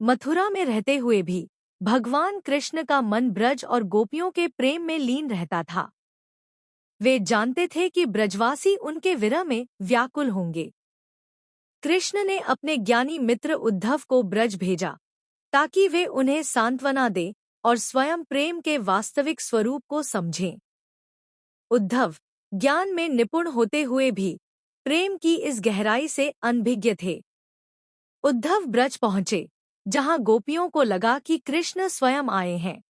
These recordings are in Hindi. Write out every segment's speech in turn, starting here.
मथुरा में रहते हुए भी भगवान कृष्ण का मन ब्रज और गोपियों के प्रेम में लीन रहता था। वे जानते थे कि ब्रजवासी उनके विरह में व्याकुल होंगे। कृष्ण ने अपने ज्ञानी मित्र उद्धव को ब्रज भेजा ताकि वे उन्हें सांत्वना दें और स्वयं प्रेम के वास्तविक स्वरूप को समझें। उद्धव ज्ञान में निपुण होते हुए भी प्रेम की इस गहराई से अनभिज्ञ थे। उद्धव ब्रज पहुंचे, जहां गोपियों को लगा कि कृष्ण स्वयं आए हैं।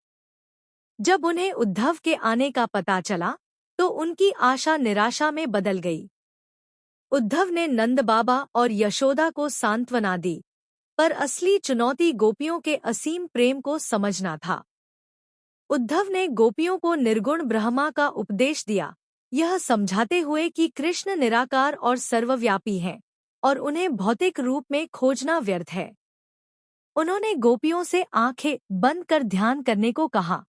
जब उन्हें उद्धव के आने का पता चला तो उनकी आशा निराशा में बदल गई। उद्धव ने नंद बाबा और यशोदा को सांत्वना दी, पर असली चुनौती गोपियों के असीम प्रेम को समझना था। उद्धव ने गोपियों को निर्गुण ब्रह्मा का उपदेश दिया, यह समझाते हुए कि कृष्ण निराकार और सर्वव्यापी हैं और उन्हें भौतिक रूप में खोजना व्यर्थ है। उन्होंने गोपियों से आंखें बंद कर ध्यान करने को कहा,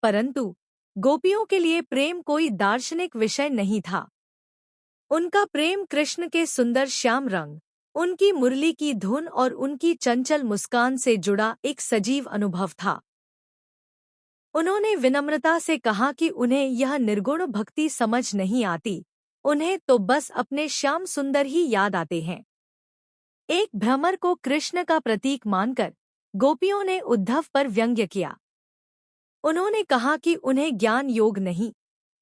परंतु गोपियों के लिए प्रेम कोई दार्शनिक विषय नहीं था। उनका प्रेम कृष्ण के सुंदर श्याम रंग, उनकी मुरली की धुन और उनकी चंचल मुस्कान से जुड़ा एक सजीव अनुभव था। उन्होंने विनम्रता से कहा कि उन्हें यह निर्गुण भक्ति समझ नहीं आती, उन्हें तो बस अपने श्याम सुंदर ही याद आते हैं। एक भ्रमर को कृष्ण का प्रतीक मानकर गोपियों ने उद्धव पर व्यंग्य किया। उन्होंने कहा कि उन्हें ज्ञान योग नहीं,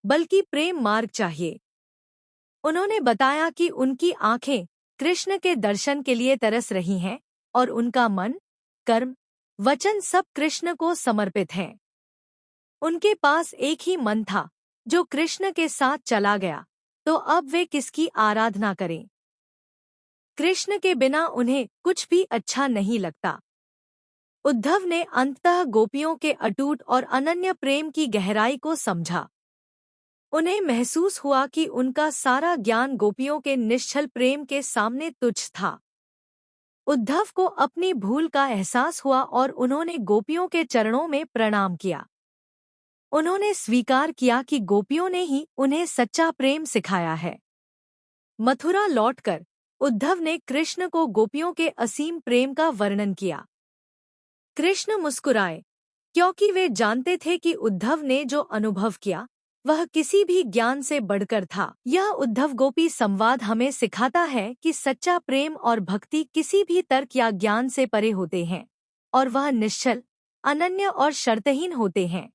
बल्कि प्रेम मार्ग चाहिए। उन्होंने बताया कि उनकी आंखें कृष्ण के दर्शन के लिए तरस रही हैं और उनका मन, कर्म, वचन सब कृष्ण को समर्पित हैं। उनके पास एक ही मन था जो कृष्ण के साथ चला गया, तो अब वे किसकी आराधना करें? कृष्ण के बिना उन्हें कुछ भी अच्छा नहीं लगता। उद्धव ने अंततः गोपियों के अटूट और अनन्य प्रेम की गहराई को समझा। उन्हें महसूस हुआ कि उनका सारा ज्ञान गोपियों के निश्चल प्रेम के सामने तुच्छ था। उद्धव को अपनी भूल का एहसास हुआ और उन्होंने गोपियों के चरणों में प्रणाम किया। उन्होंने स्वीकार किया कि गोपियों ने ही उन्हें सच्चा प्रेम सिखाया है। मथुरा लौटकर उद्धव ने कृष्ण को गोपियों के असीम प्रेम का वर्णन किया। कृष्ण मुस्कुराए, क्योंकि वे जानते थे कि उद्धव ने जो अनुभव किया वह किसी भी ज्ञान से बढ़कर था। यह उद्धव गोपी संवाद हमें सिखाता है कि सच्चा प्रेम और भक्ति किसी भी तर्क या ज्ञान से परे होते हैं और वह निश्चल, अनन्य और शर्तहीन होते हैं।